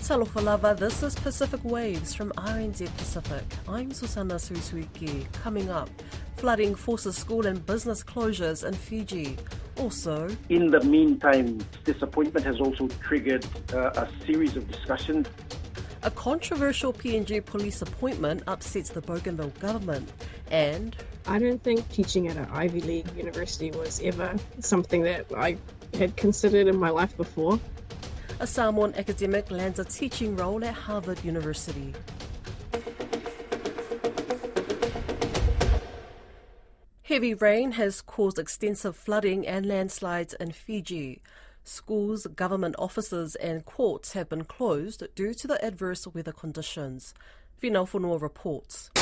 Talofa lava, this is Pacific Waves from RNZ Pacific. I'm Susanna Suisuiki. Coming up, flooding forces school and business closures in Fiji. Also, in the meantime, disappointment has also triggered a series of discussions. A controversial PNG police appointment upsets the Bougainville government. And I don't think teaching at an Ivy League university was ever something that I had considered in my life before. A Samoan academic lands a teaching role at Harvard University. Heavy rain has caused extensive flooding and landslides in Fiji. Schools, government offices and courts have been closed due to the adverse weather conditions. Vinau Whanua reports.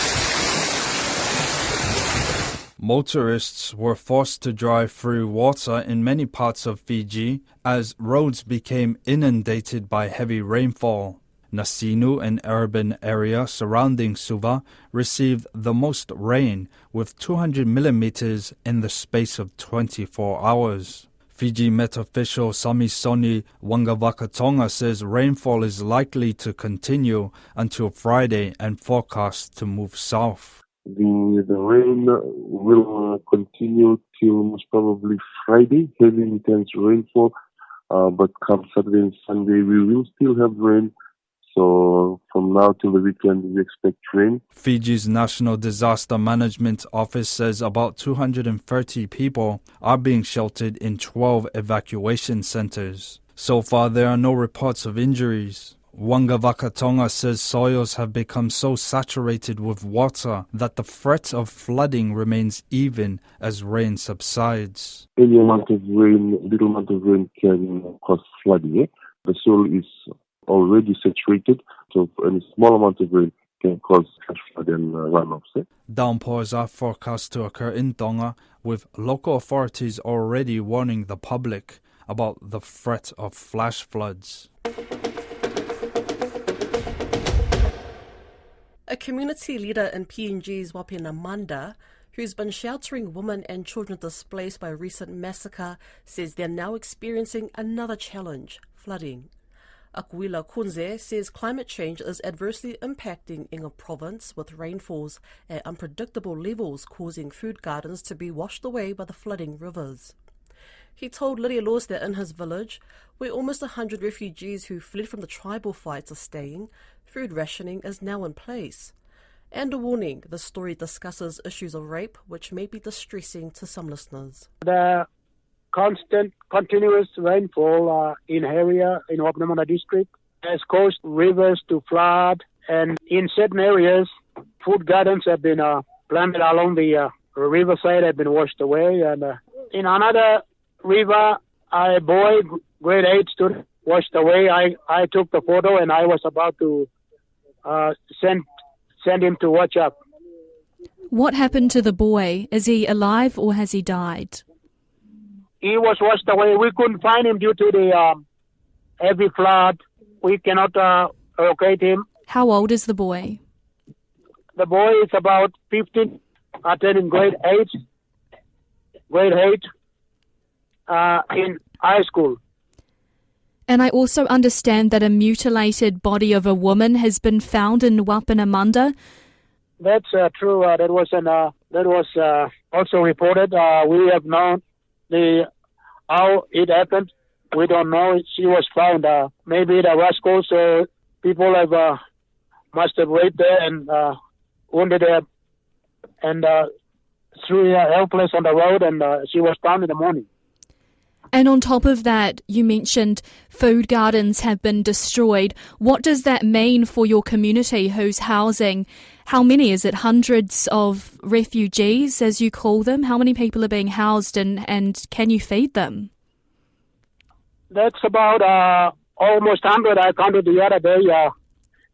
Motorists were forced to drive through water in many parts of Fiji as roads became inundated by heavy rainfall. Nasinu, an urban area surrounding Suva, received the most rain with 200 millimeters in the space of 24 hours. Fiji Met official Samisoni Wangavakatonga says rainfall is likely to continue until Friday and forecast to move south. The rain will continue till most probably Friday, heavy intense rainfall, but come Saturday and Sunday we will still have rain. So from now till the weekend we expect rain. Fiji's National Disaster Management Office says about 230 people are being sheltered in 12 evacuation centres. So far there are no reports of injuries. Wangavakatonga says soils have become so saturated with water that the threat of flooding remains even as rain subsides. Any amount of rain, little amount of rain can cause flooding. The soil is already saturated, so any small amount of rain can cause flash flood and runoffs. Downpours are forecast to occur in Tonga, with local authorities already warning the public about the threat of flash floods. A community leader in PNG's Wapinamanda, who's been sheltering women and children displaced by a recent massacre, says they're now experiencing another challenge, flooding. Akuila Kunze says climate change is adversely impacting Inga province with rainfalls at unpredictable levels causing food gardens to be washed away by the flooding rivers. He told Lydia Laws that in his village, where almost 100 refugees who fled from the tribal fights are staying, food rationing is now in place. And a warning, the story discusses issues of rape which may be distressing to some listeners. The continuous rainfall in area in Wapinamanda district has caused rivers to flood, and in certain areas, food gardens have been planted along the riverside, have been washed away, and in another river, a boy, grade 8 student, washed away. I took the photo and I was about to send him to watch up. What happened to the boy? Is he alive or has he died? He was washed away. We couldn't find him due to the heavy flood. We cannot locate him. How old is the boy? The boy is about 15, attending grade 8 in high school. And I also understand that a mutilated body of a woman has been found in Wapinamanda. That's true. That was also reported. We have known how it happened. We don't know. She was found. Maybe the rascals, people must have raped her and wounded her, and threw her helpless on the road. And she was found in the morning. And on top of that, you mentioned food gardens have been destroyed. What does that mean for your community who's housing, how many, is it hundreds of refugees, as you call them? How many people are being housed and can you feed them? That's about almost 100. I counted the other day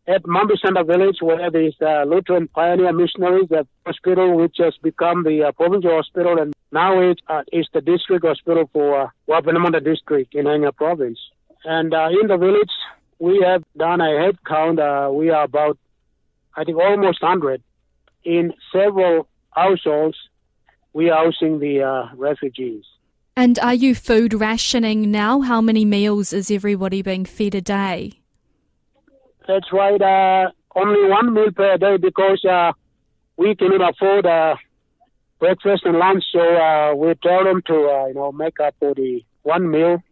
at Mambisanda village, where there's Lutheran Pioneer Missionaries hospital, which has become the provincial hospital, and now it's the district hospital for Wapinamanda district in Hanga province. And in the village, we have done a head count. We are about, I think, almost 100. In several households, we are housing the refugees. And are you food rationing now? How many meals is everybody being fed a day? That's right. Only 1 meal per day because we cannot afford breakfast and lunch. So we tell them to make up for the 1 meal.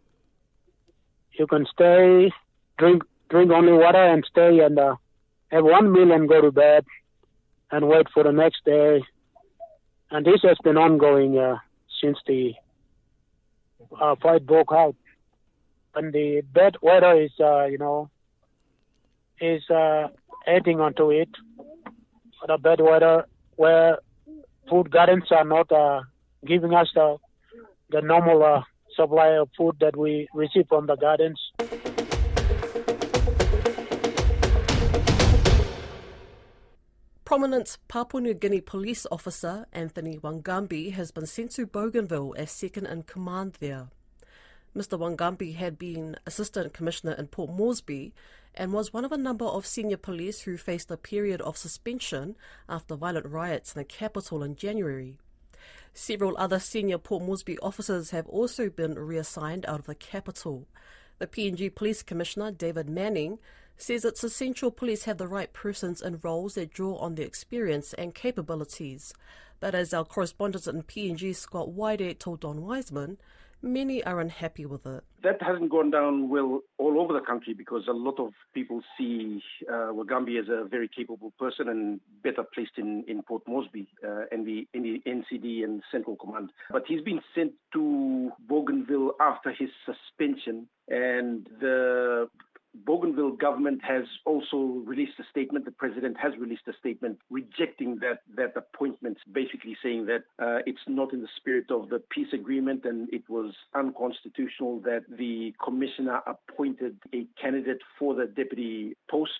You can stay, drink only water, and stay and have 1 meal and go to bed and wait for the next day. And this has been ongoing since the fight broke out. And the bad weather is adding onto it. The bad weather where food gardens are not giving us the normal supply of food that we receive from the gardens. Prominent Papua New Guinea police officer Anthony Wangambi has been sent to Bougainville as second in command there. Mr. Wangambi had been Assistant Commissioner in Port Moresby and was one of a number of senior police who faced a period of suspension after violent riots in the capital in January. Several other senior Port Moresby officers have also been reassigned out of the capital. The PNG Police Commissioner, David Manning, says it's essential police have the right persons in roles that draw on their experience and capabilities. But as our correspondent in PNG, Scott Whitehead, told Don Wiseman, many are unhappy with it. That hasn't gone down well all over the country because a lot of people see Wangambi as a very capable person and better placed in Port Moresby and in the NCD and Central Command. But he's been sent to Bougainville after his suspension, and the Bougainville government has also released a statement. The president has released a statement rejecting that appointment, basically saying that it's not in the spirit of the peace agreement and it was unconstitutional that the commissioner appointed a candidate for the deputy post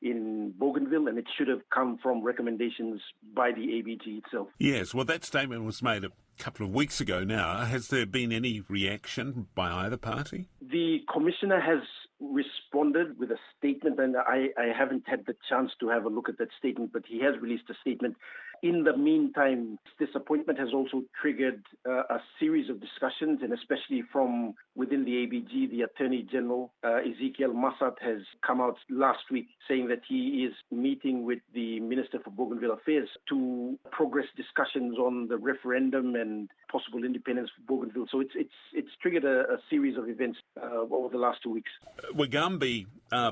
in Bougainville, and it should have come from recommendations by the ABG itself. Yes, well, that statement was made a couple of weeks ago now. Has there been any reaction by either party? The commissioner has responded with a statement, and I haven't had the chance to have a look at that statement, but he has released a statement. In the meantime, this appointment has also triggered a series of discussions, and especially from within the ABG, the Attorney General, Ezekiel Massad, has come out last week saying that he is meeting with the Minister for Bougainville Affairs to progress discussions on the referendum and possible independence for Bougainville. So it's triggered a series of events over the last 2 weeks. Wangambi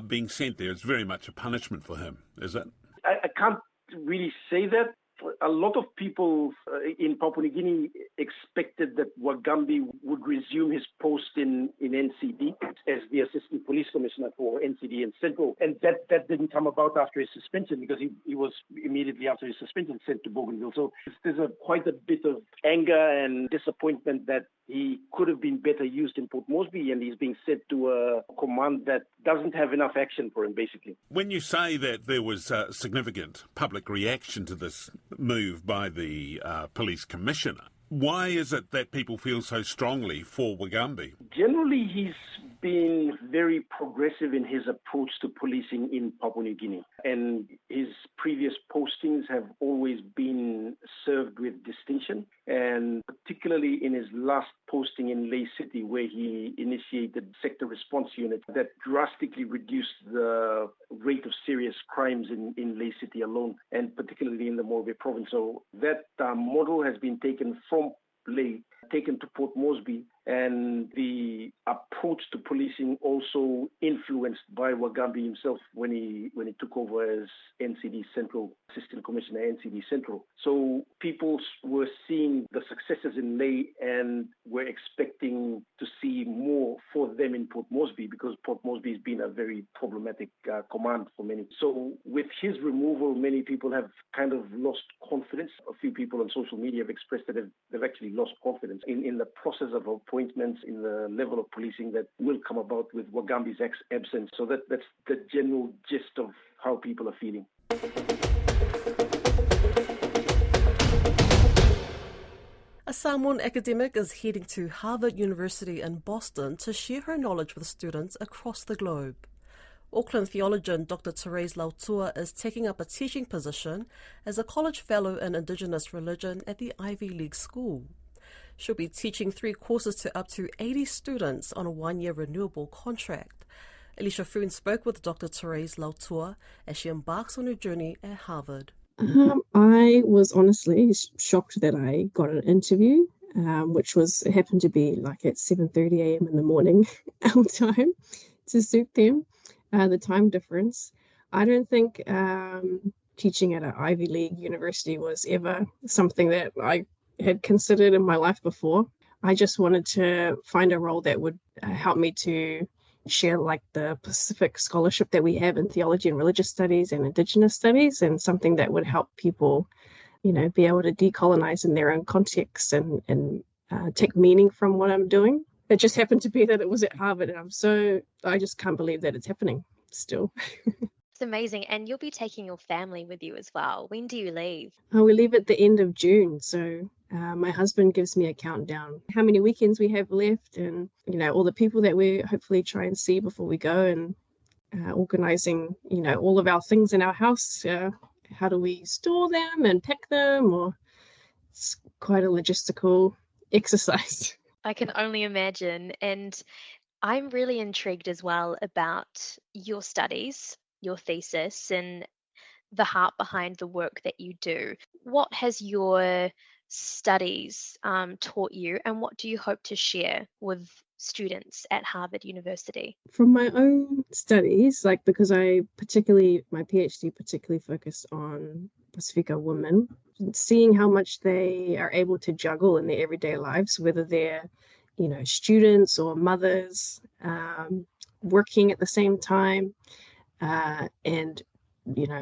being sent there is very much a punishment for him, is it? I can't really say that. A lot of people in Papua New Guinea expected that Wangambi would resume his post in NCD as the Assistant Police Commissioner for NCD and Central. And that didn't come about after his suspension because he was immediately after his suspension sent to Bougainville. So there's quite a bit of anger and disappointment that he could have been better used in Port Moresby, and he's being sent to a command that doesn't have enough action for him, basically. When you say that there was a significant public reaction to this move by the police commissioner, why is it that people feel so strongly for Wangambi? Generally, he's been very progressive in his approach to policing in Papua New Guinea. And his previous postings have always been served with distinction. And particularly in his last posting in Ley City, where he initiated sector response unit that drastically reduced the rate of serious crimes in Ley City alone, and particularly in the Morbe province. So that model has been taken from Ley, taken to Port Moresby, and the approach to policing also influenced by Wangambi himself when he took over as NCD Central, Assistant Commissioner NCD Central. So people were seeing the successes in Ley and were expecting to see more for them in Port Moresby, because Port Moresby has been a very problematic command for many. So with his removal, many people have kind of lost confidence. A few people on social media have expressed that they've actually lost confidence in the process of appointments, in the level of policing that will come about with Wangambi's absence. So that's the general gist of how people are feeling. A Samoan academic is heading to Harvard University in Boston to share her knowledge with students across the globe. Auckland theologian Dr. Therese Lautua is taking up a teaching position as a college fellow in Indigenous religion at the Ivy League school. She'll be teaching 3 courses to up to 80 students on a 1-year renewable contract. Alicia Foon spoke with Dr. Therese Lautua as she embarks on her journey at Harvard. I was honestly shocked that I got an interview, which happened to be like at 7:30 a.m. in the morning, our time, to suit them, the time difference. I don't think teaching at an Ivy League university was ever something that I had considered in my life before. I just wanted to find a role that would help me to share like the Pacific scholarship that we have in theology and religious studies and Indigenous studies, and something that would help people, be able to decolonize in their own context and take meaning from what I'm doing. It just happened to be that it was at Harvard, and I just can't believe that it's happening still. It's amazing. And you'll be taking your family with you as well. When do you leave? We leave at the end of June. So my husband gives me a countdown, how many weekends we have left, and, all the people that we hopefully try and see before we go, and organizing, all of our things in our house. How do we store them and pack them? Or it's quite a logistical exercise. I can only imagine. And I'm really intrigued as well about your studies, your thesis, and the heart behind the work that you do. What has your studies taught you, and what do you hope to share with students at Harvard University? From my own studies, because my PhD particularly focused on Pacifica women, seeing how much they are able to juggle in their everyday lives, whether they're students or mothers, working at the same time, and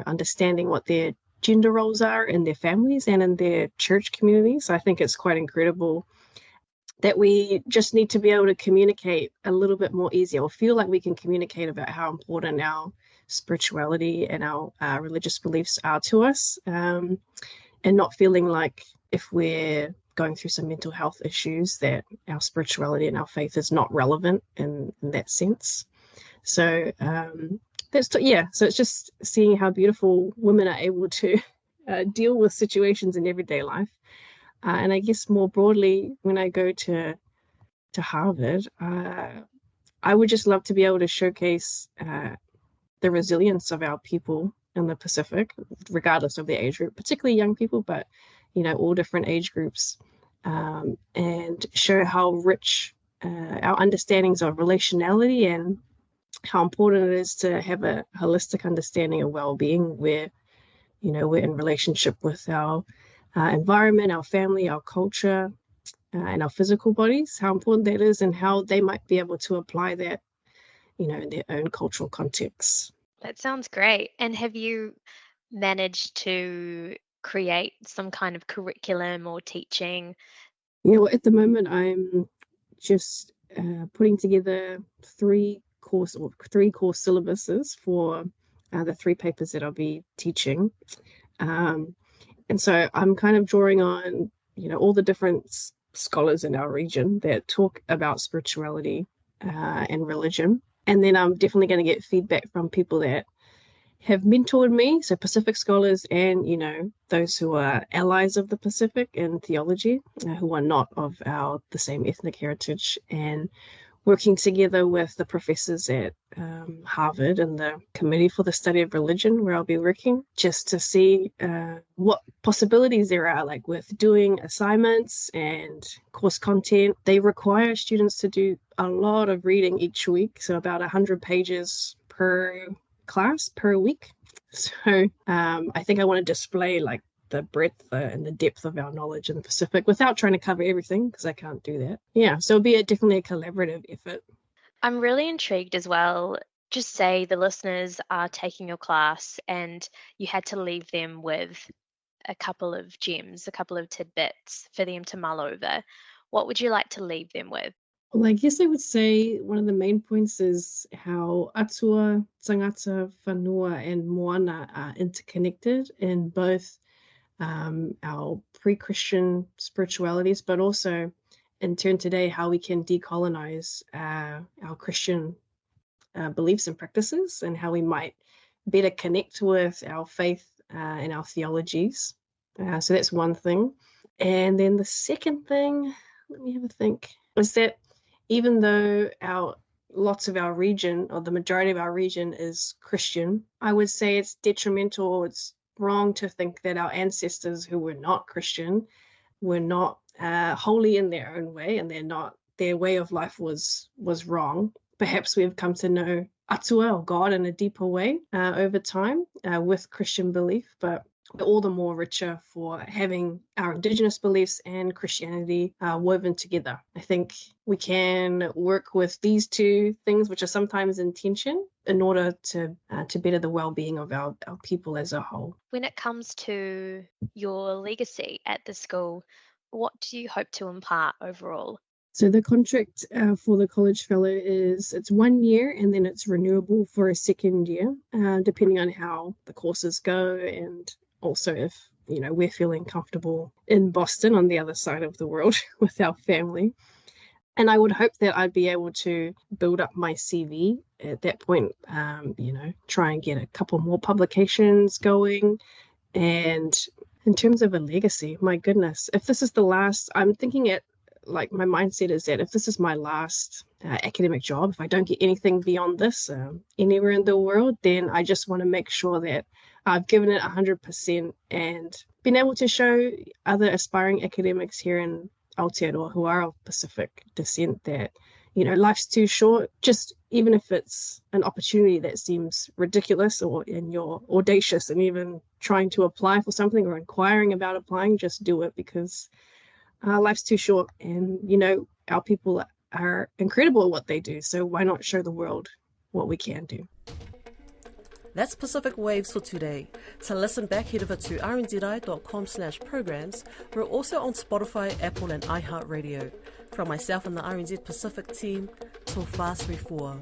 understanding what their gender roles are in their families and in their church communities. I think it's quite incredible that we just need to be able to communicate a little bit more easier, or feel like we can communicate about how important our spirituality and our religious beliefs are to us, and not feeling like if we're going through some mental health issues that our spirituality and our faith is not relevant in that sense. So so it's just seeing how beautiful women are able to deal with situations in everyday life. And I guess more broadly, when I go to Harvard, I would just love to be able to showcase the resilience of our people in the Pacific, regardless of their age group, particularly young people, but all different age groups, and show how rich our understandings of relationality and how important it is to have a holistic understanding of well-being, where we're in relationship with our environment, our family, our culture, and our physical bodies, how important that is, and how they might be able to apply that in their own cultural contexts. That sounds great. And have you managed to create some kind of curriculum or teaching? At the moment I'm just putting together three course syllabuses for the 3 papers that I'll be teaching, and so I'm kind of drawing on all the different scholars in our region that talk about spirituality and religion, and then I'm definitely going to get feedback from people that have mentored me, so Pacific scholars and those who are allies of the Pacific in theology, who are not of the same ethnic heritage, and working together with the professors at Harvard and the Committee for the Study of Religion, where I'll be working, just to see what possibilities there are, like with doing assignments and course content. They require students to do a lot of reading each week, so about 100 pages per class per week. So I think I want to display the breadth and the depth of our knowledge in the Pacific without trying to cover everything, because I can't do that. So it'll be definitely a collaborative effort. I'm really intrigued as well. Just say the listeners are taking your class and you had to leave them with a couple of gems, a couple of tidbits for them to mull over. What would you like to leave them with? Well, I guess I would say one of the main points is how atua, tangata, whanua, and moana are interconnected in both our pre-Christian spiritualities, but also in turn today how we can decolonize our Christian beliefs and practices, and how we might better connect with our faith and our theologies. So that's one thing. And then the second thing, let me have a think, is that even though our lots of our region, or the majority of our region, is Christian, I would say it's detrimental. It's wrong to think that our ancestors who were not Christian were not holy in their own way, and their way of life was wrong. Perhaps we've come to know Atua, or God, in a deeper way over time with Christian belief, but we're all the more richer for having our Indigenous beliefs and Christianity woven together. I think we can work with these two things, which are sometimes in tension, in order to better the well-being of our people as a whole. When it comes to your legacy at the school, what do you hope to impart overall? So the contract for the college fellow it's 1 year, and then it's renewable for a second year, depending on how the courses go, and also if we're feeling comfortable in Boston on the other side of the world with our family. And I would hope that I'd be able to build up my CV at that point, try and get a couple more publications going. And in terms of a legacy, my goodness, if this is the last, I'm thinking my mindset is that if this is my last academic job, if I don't get anything beyond this anywhere in the world, then I just want to make sure that I've given it 100% and been able to show other aspiring academics here in Aotearoa who are of Pacific descent that, life's too short. Just even if it's an opportunity that seems ridiculous, and you're audacious and even trying to apply for something or inquiring about applying, just do it, because life's too short, and our people are incredible at what they do, so why not show the world what we can do? That's Pacific Waves for today. To listen back, head over to rnzi.com/programs. We're also on Spotify, Apple and iHeartRadio. From myself and the RNZ Pacific team, Tō Whāsri Fua.